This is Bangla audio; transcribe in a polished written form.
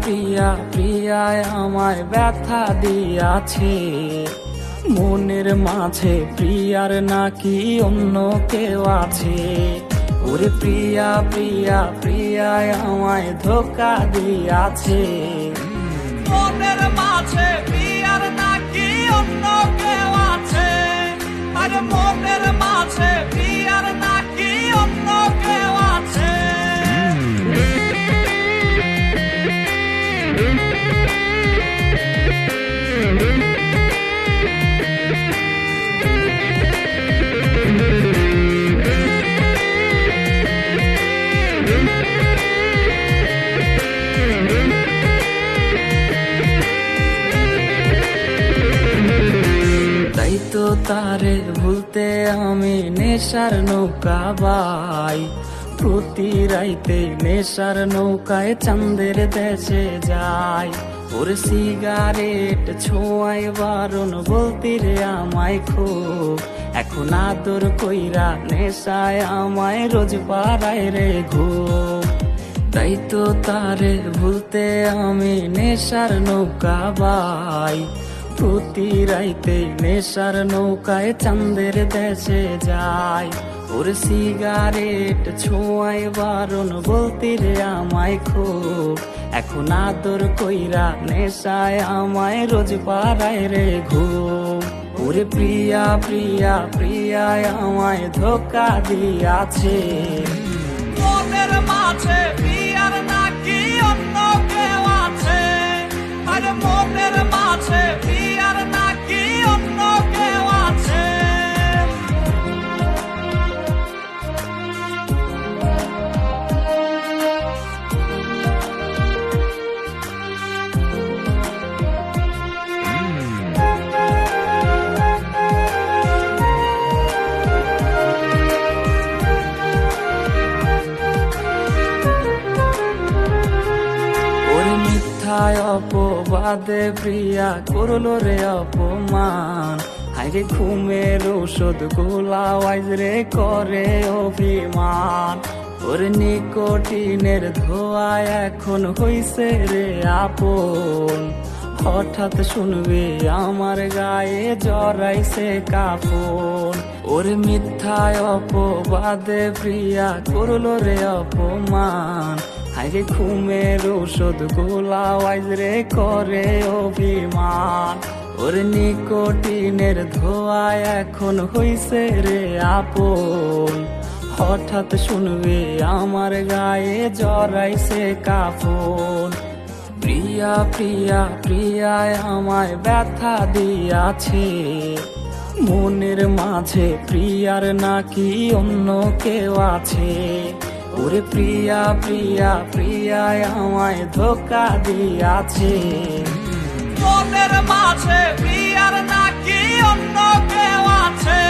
প্রিয়া প্রিয়ায় আমায় ব্যথা দিয়াছে, মনের মাঝে প্রিয়ার নাকি অন্য কেউ আছে। ওরে প্রিয়া প্রিয়া প্রিয়ায় আমায় ধোকা দিয়াছে, মনের মাঝে প্রিয়ার নাকি অন্য কেউ আছে। আরে মনের মাঝে প্রিয়ার নাকি অন্য কেউ আছে। তাই তো তারে ভুলতে আমি নেশার নৌকা বাই, প্রতি রাইতে নেশার নৌকায় চাঁদের দেশে যাই। ওর সিগারেট ছোঁয়ায় বারণ বলতি রে আমায় খুব, এখন আদর কইরা নেশায় আমায় রোজ পাড়ায় রে ঘুম। তাই তো তারে ভুলতে আমি নেশার নৌকা বাই, প্রতি রাইতে নেশার নৌকায় চাঁদের দেশে যাই। ওর সিগারেট ছোঁয়ায় বারণ বলতি রে আমায় খুব, এখন আদর কইরা নেশায় আমায় রোজ পাড়ায় রে ঘুম। ওরে প্রিয়া প্রিয়া প্রিয়ায় আমায় ধোকা দিয়াছে, মনের মাঝে প্রিয়ার নাকি অন্য কেউ আছে। আরে মনের মাঝে প্রিয়ার নাকি অন্য কেউ আছে। অপবাদে প্রিয়া করলো রে অপমান, হাইরে ঘুমের ঔষধ গোলাওয়াইজ রে করে অভিমান। ওর নিকোটিনের ধোয়া এখন হইছে রে আপন, হঠাৎ শুনবে আমার গায়ে জড়াইছে কাফন। ওর মিথ্যায় অপবাদে প্রিয়া করলো রে অপমান, হাইরে ঘুমের ঔষধ গোলাওয়াইজ রে করে অভিমান। ওর নিকোটিনের ধোয়া এখন হইছে রে আপন, হঠাৎ শুনবে আমার গায়ে জড়াইছে কাফন। প্রিয়া প্রিয়া প্রিয়ায় আমায় ব্যথা দিয়াছে, মনের মাঝে প্রিয়ার নাকি অন্য কেউ আছে। ওরে প্রিয়া প্রিয়া প্রিয়ায় আমায় ধোকা দিয়াছে, মনের মাঝে প্রিয়ার নাকি অন্য কেউ আছে।